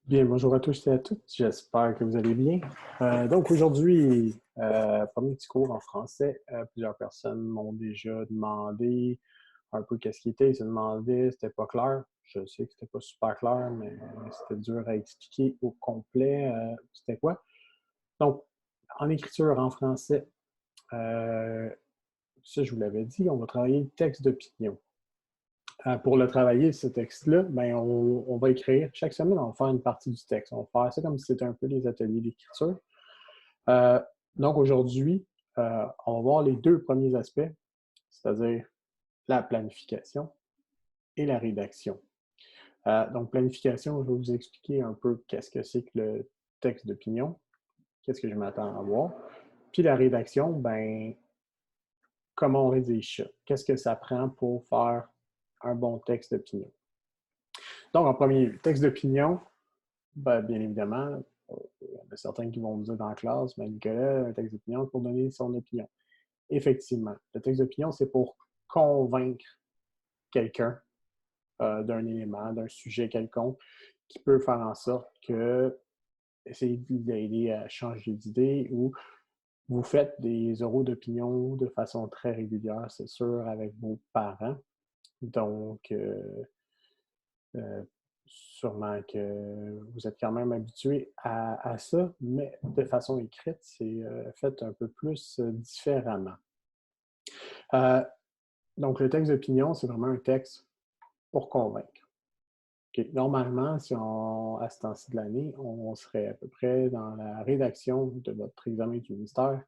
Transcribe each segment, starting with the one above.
Bien, bonjour à tous et à toutes. J'espère que vous allez bien. Donc aujourd'hui, premier petit cours en français. Plusieurs personnes m'ont déjà demandé un peu qu'est-ce qui était. Ils se demandaient, c'était pas clair. Je sais que c'était pas super clair, mais c'était dur à expliquer au complet. C'était quoi? Donc, en écriture en français, euh, ça je vous l'avais dit, on va travailler le texte d'opinion. Pour le travailler, ce texte-là, ben, on va écrire. Chaque semaine, on va faire une partie du texte. On va faire ça comme si c'était un peu les ateliers d'écriture. Euh, donc aujourd'hui, on va voir les deux premiers aspects, c'est-à-dire la planification et la rédaction. Donc, planification, je vais vous expliquer un peu qu'est-ce que c'est que le texte d'opinion, qu'est-ce que je m'attends à voir. Puis la rédaction, ben, comment on rédige ça? Qu'est-ce que ça prend pour faire un bon texte d'opinion? Donc, en premier lieu, texte d'opinion, ben, bien évidemment, il y en a certains qui vont me dire dans la classe, ben, Nicolas, un texte d'opinion pour donner son opinion. Effectivement, le texte d'opinion, c'est pour convaincre quelqu'un d'un élément, d'un sujet quelconque, qui peut faire en sorte que essayer d'aider à changer d'idée ou vous faites des oraux d'opinion de façon très régulière, c'est sûr, avec vos parents. Donc, sûrement que vous êtes quand même habitué à ça, mais de façon écrite, c'est fait un peu plus différemment. Euh, donc, le texte d'opinion, c'est vraiment un texte pour convaincre. Okay. Normalement, si on, à ce temps-ci de l'année, on serait à peu près dans la rédaction de votre examen du ministère,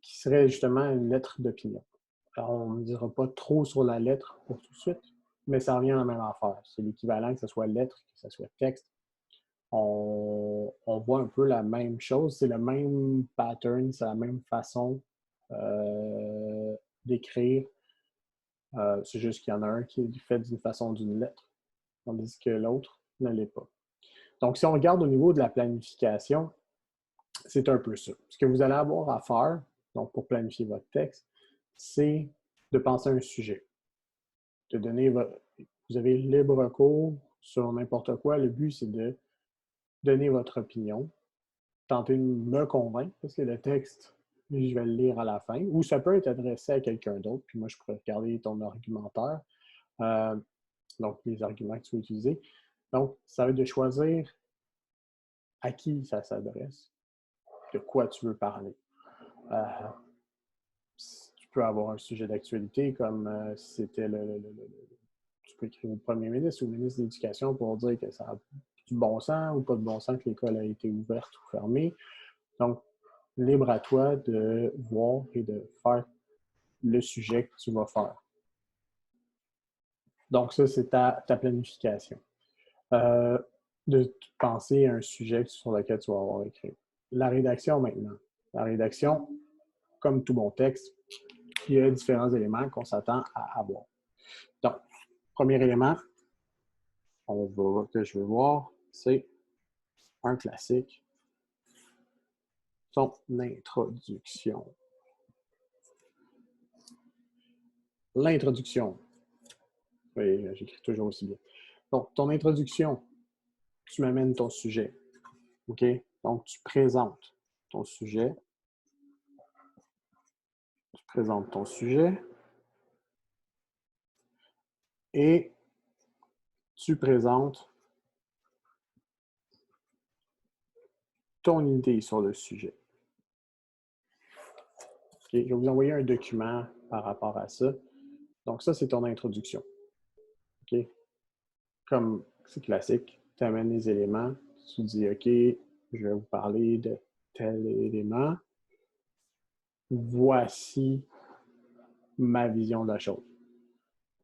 qui serait justement une lettre d'opinion. Alors, on ne dira pas trop sur la lettre pour tout de suite, mais ça revient à la même affaire. C'est l'équivalent que ce soit lettre, que ce soit texte. On voit un peu la même chose. C'est le même pattern, c'est la même façon d'écrire. C'est juste qu'il y en a un qui est fait d'une façon d'une lettre, tandis que l'autre ne l'est pas. Donc, si on regarde au niveau de la planification, c'est un peu ça. Ce que vous allez avoir à faire, donc pour planifier votre texte, c'est de penser à un sujet, de donner votre... Vous avez libre cours sur n'importe quoi. Le but, c'est de donner votre opinion, tenter de me convaincre, parce que le texte, je vais le lire à la fin, ou ça peut être adressé à quelqu'un d'autre, puis moi, je pourrais regarder ton argumentaire, euh, donc les arguments que tu veux utiliser. Donc, ça va être de choisir à qui ça s'adresse, de quoi tu veux parler. Euh, tu peux avoir un sujet d'actualité comme si c'était tu peux écrire au premier ministre ou au ministre de l'Éducation pour dire que ça a du bon sens ou pas de bon sens que l'école a été ouverte ou fermée. Donc, libre à toi de voir et de faire le sujet que tu vas faire. Donc, ça, c'est ta planification. Euh, de penser à un sujet sur lequel tu vas avoir écrit. La rédaction maintenant. La rédaction, comme tout bon texte, il y a différents éléments qu'on s'attend à avoir. Donc, premier élément que je veux voir, c'est un classique, son introduction. L'introduction. Oui, j'écris toujours aussi bien. Donc, ton introduction, tu m'amènes ton sujet. OK? Donc, tu présentes ton sujet. Tu présentes ton sujet et tu présentes ton idée sur le sujet. Okay? Je vais vous envoyer un document par rapport à ça. Donc, ça, c'est ton introduction. OK? Comme c'est classique, tu amènes les éléments, tu dis, OK, je vais vous parler de tel élément. Voici ma vision de la chose.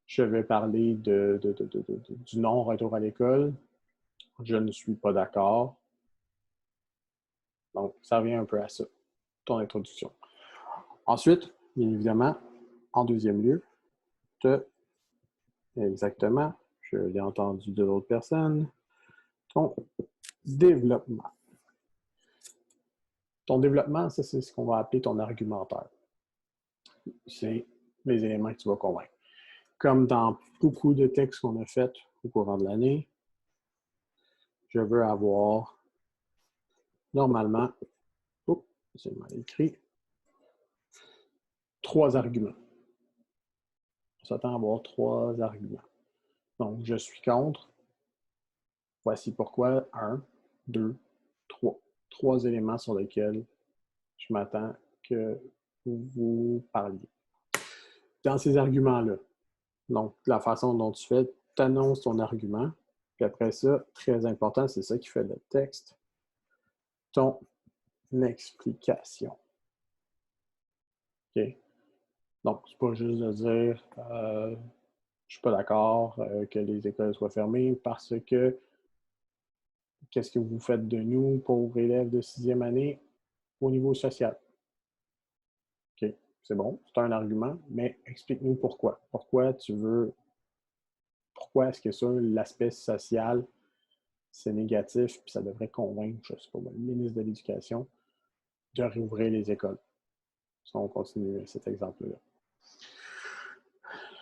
Je vais parler du non-retour à l'école. Je ne suis pas d'accord. Donc, ça revient un peu à ça, ton introduction. Ensuite, bien évidemment, en deuxième lieu, tu as exactement, je l'ai entendu de l'autre personne, ton développement. Ton développement, ça, c'est ce qu'on va appeler ton argumentaire. C'est les éléments que tu vas convaincre. Comme dans beaucoup de textes qu'on a faits au courant de l'année, je veux avoir, normalement, oh, c'est mal écrit, 3 arguments. On s'attend à avoir 3 arguments. Donc, je suis contre. Voici pourquoi 1, 2, 3. 3 éléments sur lesquels je m'attends que vous parliez. Dans ces arguments-là, donc la façon dont tu fais, tu annonces ton argument, puis après ça, très important, c'est ça qui fait le texte, ton explication. OK? Donc, c'est pas juste de dire je suis pas d'accord que les écoles soient fermées parce que qu'est-ce que vous faites de nous, pauvres élèves de 6e année, au niveau social? OK, c'est bon, c'est un argument, mais explique-nous pourquoi. Pourquoi est-ce que ça, l'aspect social, c'est négatif, puis ça devrait convaincre, je sais pas, le ministre de l'Éducation de réouvrir les écoles. Si on continue cet exemple-là.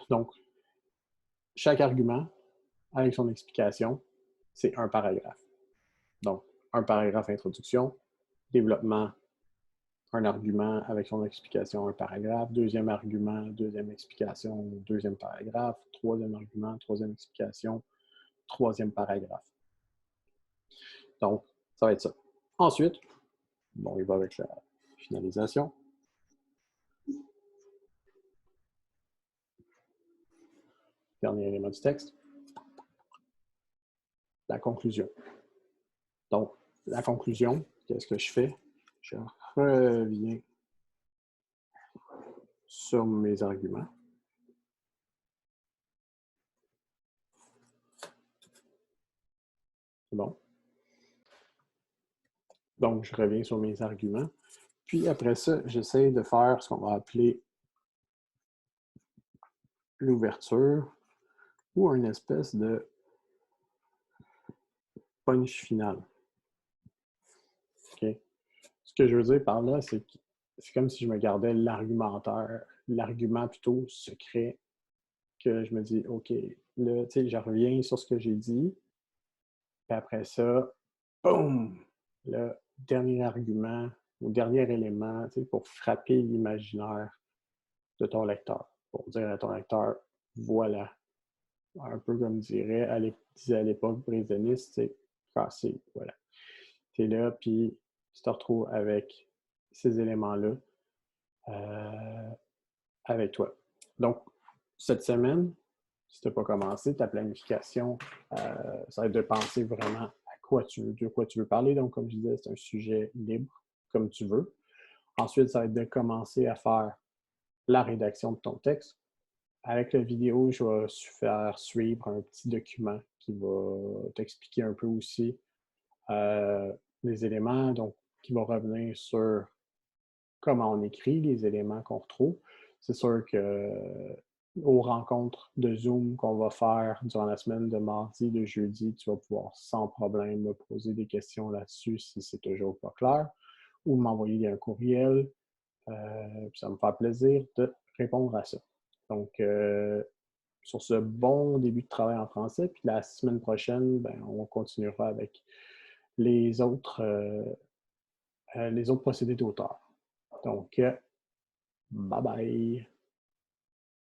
Donc, chaque argument, avec son explication, c'est un paragraphe. Donc, un paragraphe introduction, développement, un argument avec son explication, un paragraphe, deuxième argument, deuxième explication, deuxième paragraphe, troisième argument, troisième explication, troisième paragraphe. Donc, ça va être ça. Ensuite, bon, il va avec la finalisation. Dernier élément du texte. La conclusion. Donc, la conclusion, qu'est-ce que je fais? Je reviens sur mes arguments. C'est bon. Donc, je reviens sur mes arguments. Puis après ça, j'essaie de faire ce qu'on va appeler l'ouverture ou une espèce de punch final. Okay? Ce que je veux dire par là, c'est que c'est comme si je me gardais l'argument plutôt secret, que je me dis, OK, là, tu sais, je reviens sur ce que j'ai dit, puis après ça, boum! Le dernier argument ou dernier élément, tu sais, pour frapper l'imaginaire de ton lecteur, pour dire à ton lecteur, voilà, un peu comme disait à l'époque brésiloniste, c'est cassé, voilà. Tu es là, puis tu te retrouves avec ces éléments-là avec toi. Donc, cette semaine, si tu n'as pas commencé, ta planification, ça va être de penser vraiment de quoi tu veux parler. Donc, comme je disais, c'est un sujet libre, comme tu veux. Ensuite, ça va être de commencer à faire la rédaction de ton texte. Avec la vidéo, je vais faire suivre un petit document qui va t'expliquer un peu aussi les éléments, donc qui va revenir sur comment on écrit les éléments qu'on retrouve. C'est sûr que aux rencontres de Zoom qu'on va faire durant la semaine de mardi, de jeudi, tu vas pouvoir sans problème me poser des questions là-dessus si c'est toujours pas clair, ou m'envoyer un courriel. Ça me fait plaisir de répondre à ça. Donc, sur ce bon début de travail en français, puis la semaine prochaine, ben, on continuera avec les autres procédés d'auteur. Donc, bye bye!